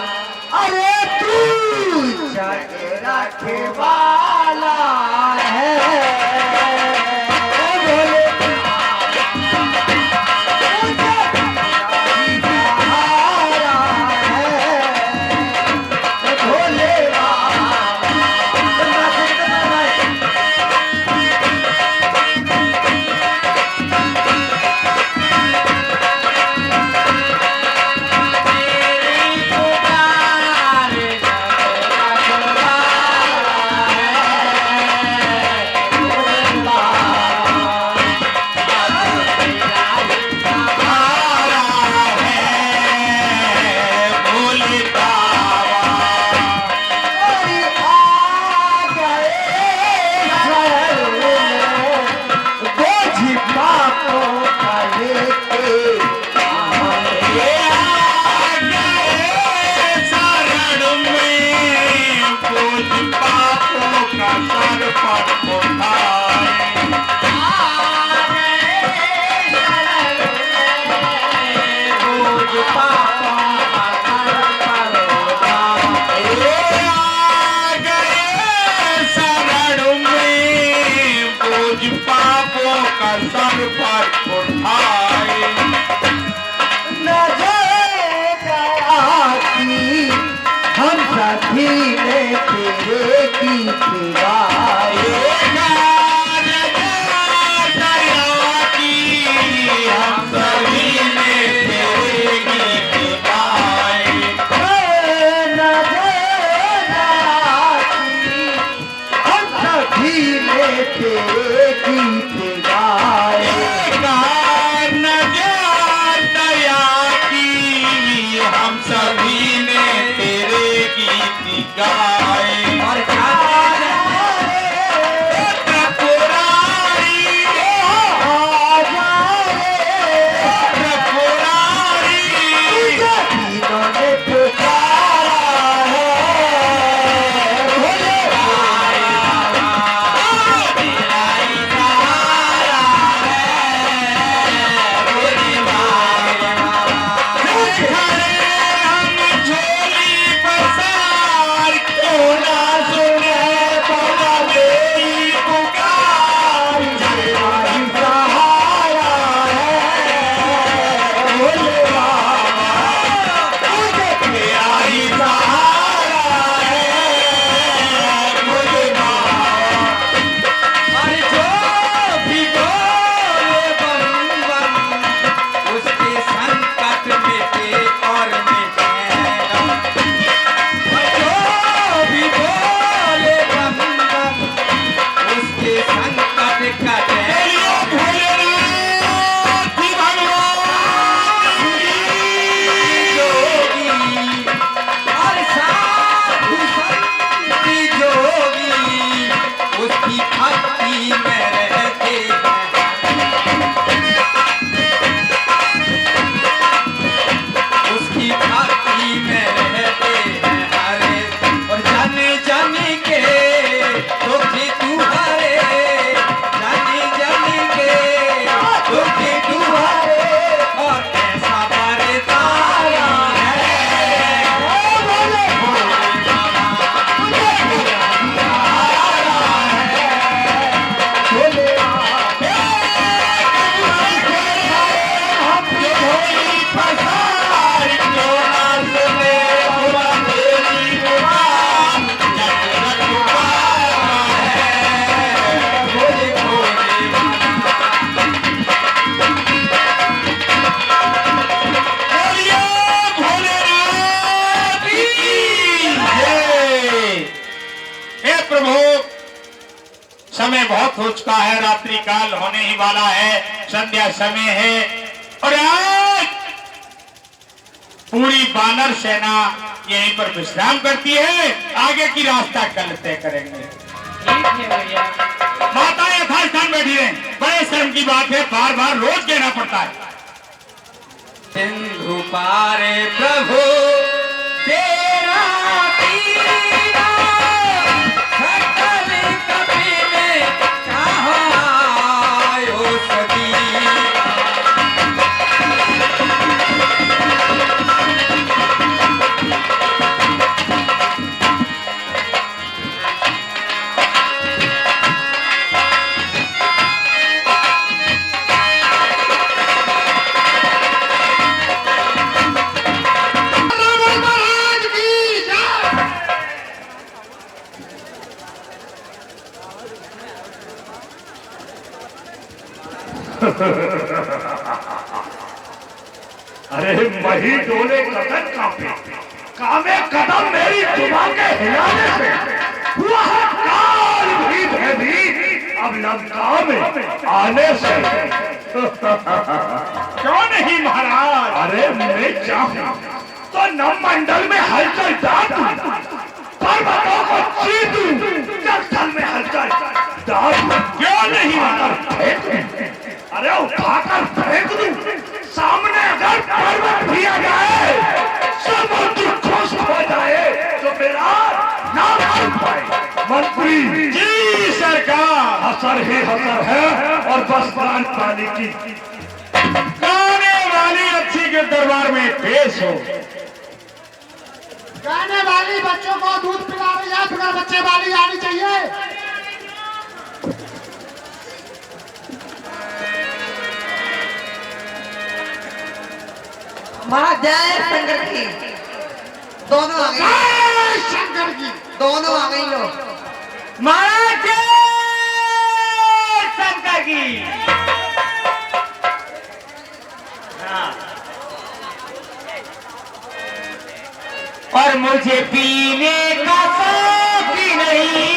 अरे तू जग रखे वाला है, हम सभी ने तेरे गीत गाए, हम सभी ने तेरे गीत गाए। हम सभी ने तेरे गीत गाए, हम सभी ने तेरे गीत गाए। और समय बहुत हो चुका है, रात्रि काल होने ही वाला है, संध्या समय है और आज पूरी बानर सेना यहीं पर विश्राम करती है। आगे की रास्ता कल तय करेंगे। ठीक है भैया। माता यथास्थान बैठी रहे। बड़े शर्म की बात है, बार बार रोज कहना पड़ता है। सिंधु पारे प्रभु तेरा दीना, सकल कबीले कहाँ आयो सदीना। अरे मही डोले कदम कांपे, कामे कदम मेरी जुबान के हिलाने से हुआ है काल भी भयभीत अब लंका में आने से। क्यों नहीं महाराज? अरे मैं चाहूं तो नवमंडल में हलचल डालूं, पर्वतों को चीरूं, जल में हलचल डालूं। क्यों नहीं महाराज? अरे उठाकर फेंक दूं, सामने अगर पर्वत भी आ जाए, समुद्र खुश हो जाए तो मेरा नाम सुन पाए। मंत्री जी सरकार, हसर ही हसर है और बस प्राण पानी की गाने वाली अच्छी के दरबार में पेश हो। गाने वाली बच्चों को दूध पिला रही है, बिना बच्चे वाली आनी चाहिए। महाराज जय शंकर की, दोनों आ गई, शंकर की दोनों आ गई लो। महाराज जय शंकर की। हाँ। और मुझे पीने का शौक भी नहीं,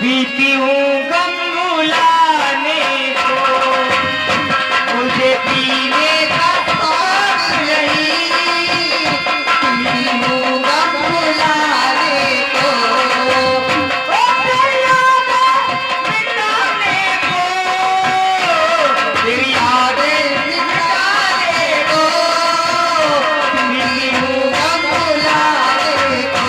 पीती हूँ गम भुलाने को। मुझे पीने का शौक नहीं, पीती हूँ गम भुलाने को। ओ यादें मिटाने को, तेरी यादें मिटाने को, पीती हूँ गम भुलाने को।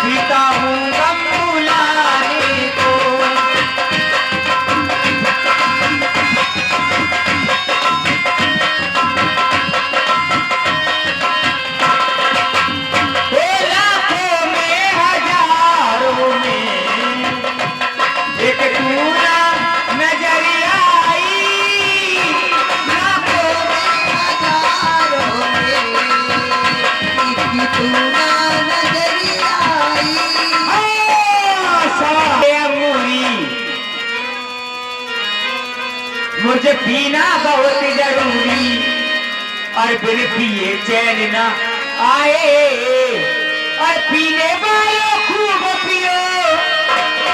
पीता हूँ गम भुलाने को। लाखों में हजारों में एक दूरा नजरिया आई, लाखों में हजारों में एक दूरा नजरिया आई। मुझे पीना बहुत जरूरी, और बिन पिए चैन ना आए। और पीने वालों खूब पियो,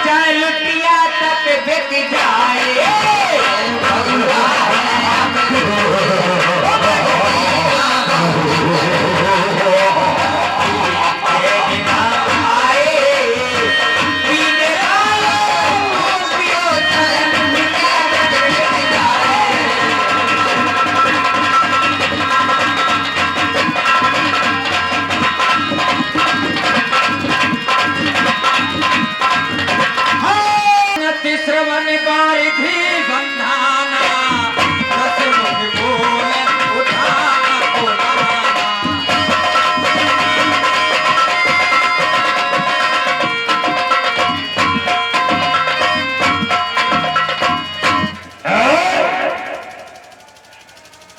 चाहे लुटिया तक बिक जाए। श्रवण बारिधि गंधाना, रस मुख बोल उठाना उठाना।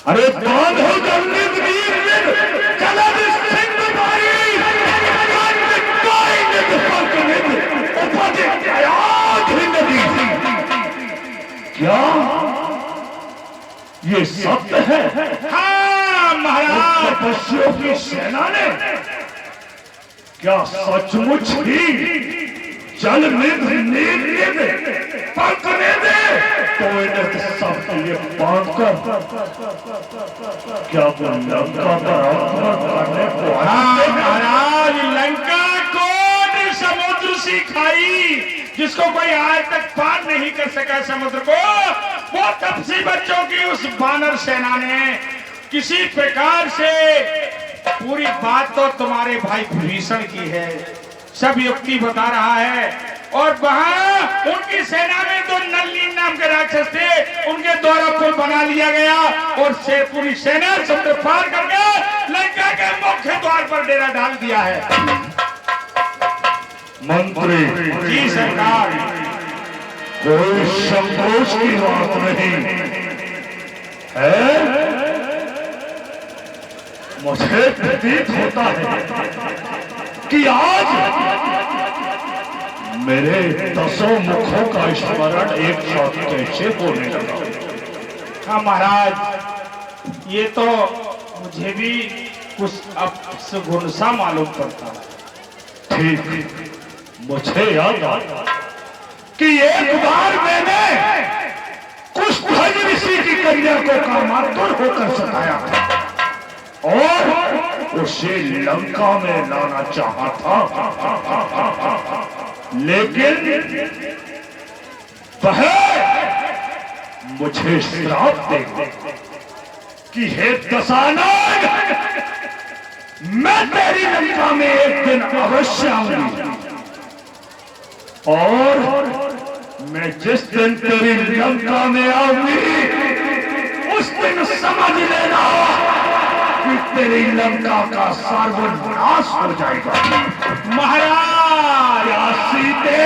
अरे बांधो गंदित वीर निध, कलद सिंह बारी, कांड कोई निध पक निध, उपज अयाध नदी। क्या ये सत्य है? हाँ महाराज, तपस्वियों की सेना ने क्या सचमुच ही जल निध नीर निध पक निध तो इन्हें सब क्या वो लंका पर आक्रमण करने को हाँ महाराज, लंका कोट समुद्र सी खाई जिसको कोई आज तक पार नहीं कर सका समुद्र को, वो तपसी बच्चों की उस बानर सेना ने किसी प्रकार से, पूरी बात तो तुम्हारे भाई भीषण की है, सब युक्ति बता रहा है। और वहां उनकी सेना में दो नलिनी नाम के राक्षस थे, उनके द्वारा पुल बना लिया गया और से पूरी सेना समुद्र पार करके लंका के मुख्य द्वार पर डेरा डाल दिया है। मंत्री जी सरकार। कोई संकोच की बात नहीं है। मुझे प्रतीत होता है कि आज मेरे 10 मुखों का स्मरण एक साथ कैसे होने लगा। हाँ महाराज, ये तो मुझे भी कुछ अपशगुन सा मालूम पड़ता है। ठीक, मुझे याद आया कि एक बार मैंने कुछ ध्वज ऋषि की कन्या को कामातुर होकर सताया और उसे लंका में लाना चाहा था, लेकिन वह मुझे श्राप दे कि हे दशानन, मैं तेरी लंका में एक दिन अवश्य आऊंगी और मैं जिस दिन तेरी लंका में आऊंगी उस दिन समझ लेना कि तेरी लंका का सर्वनाश हो जाएगा। महाराज, या सीते,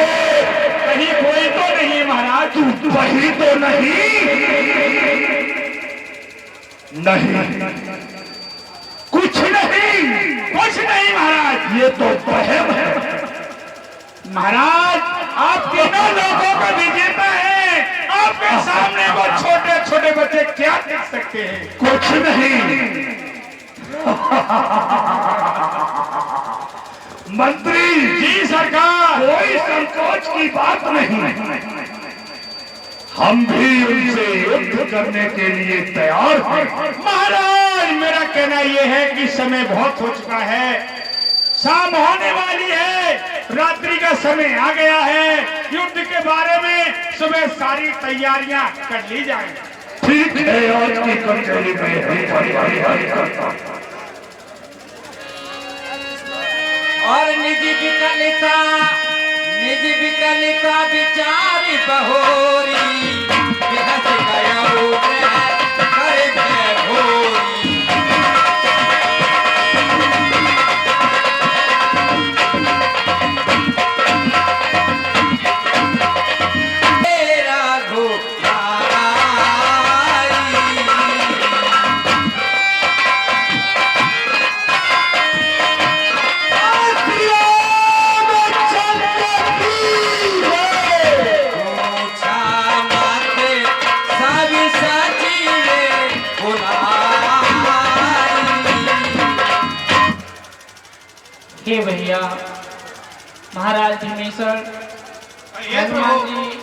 कहीं कोई तो नहीं है महाराज? तू वही तो नहीं? नहीं, कुछ नहीं, कुछ नहीं महाराज। ये तो वहम है। महाराज, आप तीनों लोगों का विजेता है, आपके सामने वो छोटे छोटे बच्चे क्या देख सकते हैं? कुछ नहीं। मंत्री जी सरकार। कोई संकोच की बात नहीं, हम भी उनसे युद्ध करने के लिए तैयार हैं। महाराज, मेरा कहना यह है कि समय बहुत हो चुका है, शाम होने वाली है, रात्रि का समय आ गया है, युद्ध के बारे में सुबह सारी तैयारियां कर ली जाएं। ठीक है, आज की कचहरी में हम तैयारी करता हूं। और निजी विकलिता विचारी बहोरी, बिहस गयो करे भय भोरी। हे भैया, महाराज भीमेश्वर, हनुमान जी,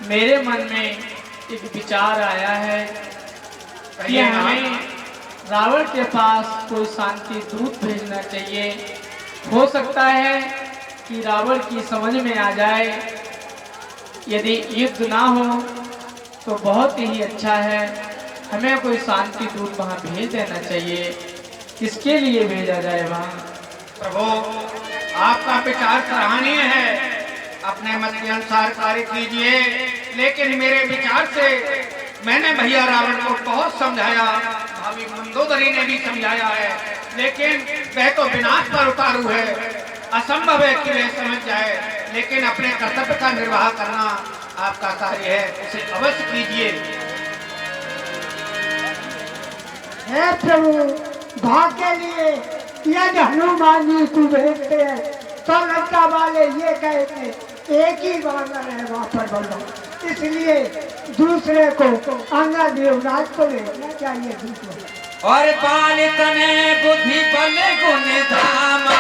मेरे मन में एक विचार आया है कि हमें रावण के पास कोई शांति दूत भेजना चाहिए। हो सकता है कि रावण की समझ में आ जाए, यदि युद्ध ना हो तो बहुत ही अच्छा है। हमें कोई शांति दूत वहाँ भेज देना चाहिए। किसके लिए भेजा जाए वहाँ? प्रभु, आपका विचार सराहनीय है, अपने मत के अनुसार कार्य कीजिए, लेकिन मेरे विचार से मैंने भैया रावण को बहुत समझाया, भाभी मंदोदरी ने भी समझाया है, लेकिन वह तो विनाश पर उतारू है, असंभव है कि वह समझ जाए। लेकिन अपने कर्तव्य का निर्वाह करना आपका कार्य है, उसे अवश्य कीजिए। हे प्रभु, भाग के लिए यदि हनुमान जी को भेजते हैं तो लंका वाले ये कहते एक ही वानर है वहाँ पर बोलो, इसलिए दूसरे को अंगद देवराज को भेजना चाहिए दूसरे। और बाल तने बुद्धि बल गुण धामा,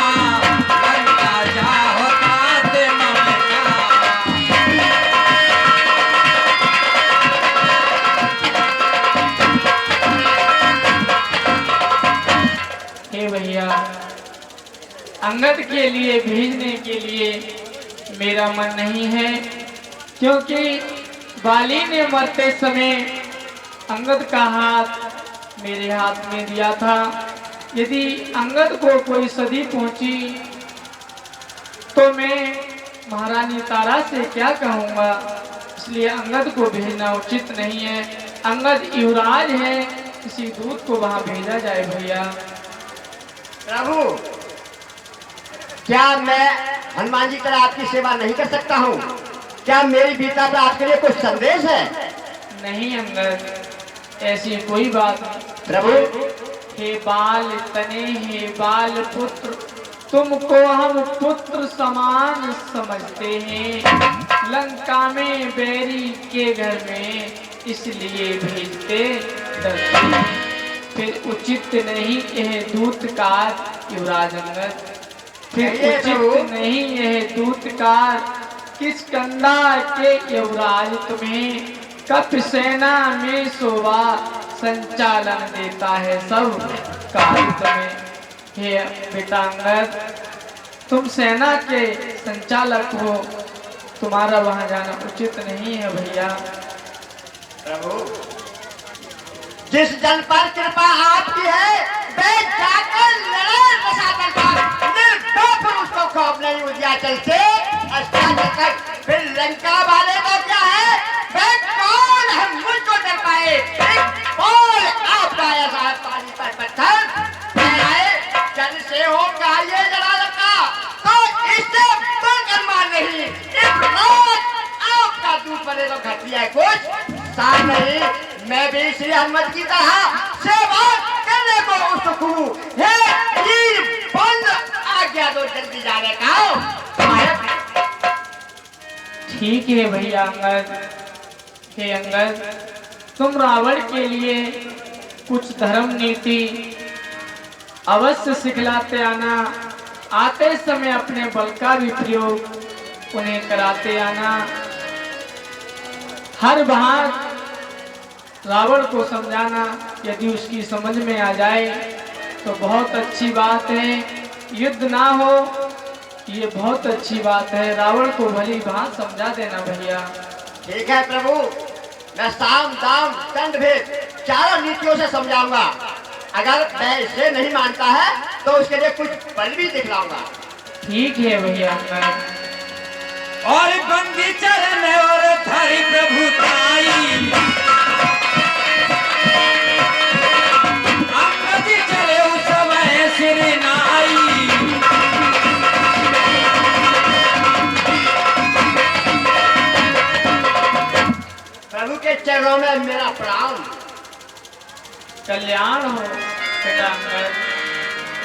लंका जाहो तात मम कामा। अंगद के लिए भेजने के लिए मेरा मन नहीं है, क्योंकि बाली ने मरते समय अंगद का हाथ मेरे हाथ में दिया था। यदि अंगद को कोई सदी पहुंची तो मैं महारानी तारा से क्या कहूँगा, इसलिए अंगद को भेजना उचित नहीं है। अंगद युवराज है, किसी दूत को वहाँ भेजा जाए भैया। प्रभु, क्या मैं हनुमान जी तरह आपकी सेवा नहीं कर सकता हूँ? क्या मेरी बीता पर आपके लिए कुछ संदेश है? नहीं अंगद, ऐसी कोई बात नहीं। प्रभु, हे बाल तने, हे बाल पुत्र, तुमको हम पुत्र समान समझते हैं। लंका में बैरी के घर में इसलिए भेजते डरते हैं। फिर उचित नहीं यह दूतकार युवराज अंगद, फिर उचित नहीं यह दूतकार किस कंधा के युवराज तुम्हें कप सेना में शोभा संचालन देता है सब कार्य तुम्हें। हे बेटा अंगद, तुम सेना के संचालक हो, तुम्हारा वहां जाना उचित नहीं है भैया। प्रभु, जिस जन पर कृपा आपकी है वे जाकर लड़े रसातल का, निर्भय उसको खौफ नहीं विंध्याचल से अस्ताचल तक। फिर लंका वाले को क्या है, वे कौन हम मुझको डर पाए। एक बोल आपका ऐसा पानी पर पत्थर फहराए, जन से हो ये जरा लगा तो इससे बढ़कर मान नहीं। इस रात आपका दूध बने तो घट दिया कुछ साथ नहीं। मैं भी श्री हनुमत की तरह सेवा करने को उत्सुक हूँ। हे वीर बंद, आज्ञा दो जल्दी जाने का। ठीक है भैया अंगद। हे अंगद, तुम रावण के लिए कुछ धर्म नीति अवश्य सिखलाते आना। आते समय अपने बल का भी प्रयोग उन्हें कराते आना। हर बात रावण को समझाना, यदि उसकी समझ में आ जाए तो बहुत अच्छी बात है। युद्ध ना हो ये बहुत अच्छी बात है। रावण को भली बात समझा देना भैया। ठीक है प्रभु, मैं साम दाम दंड भेद चारों नीतियों से समझाऊंगा। अगर मैं इसे नहीं मानता है तो उसके लिए कुछ बल भी दिखलाऊंगा। ठीक है भैया। और बंदी चरण और धरि प्रभुताई, अंगद चले उस समय सिर नाई। प्रभु के चरणों में मेरा प्रणाम। कल्याण हो बेटा अंगद।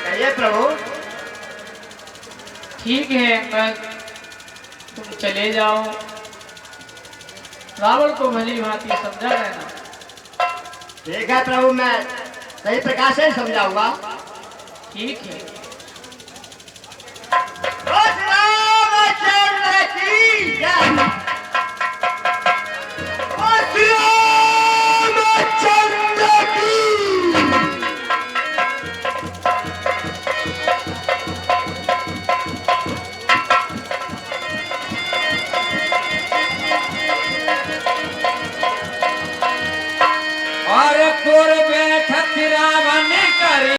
कहिए प्रभु। ठीक है अंगद, तुम चले जाओ। रावण को भली भांति समझा देना। ठीक है प्रभु, मैं सही प्रकार से समझाऊंगा। ठीक है।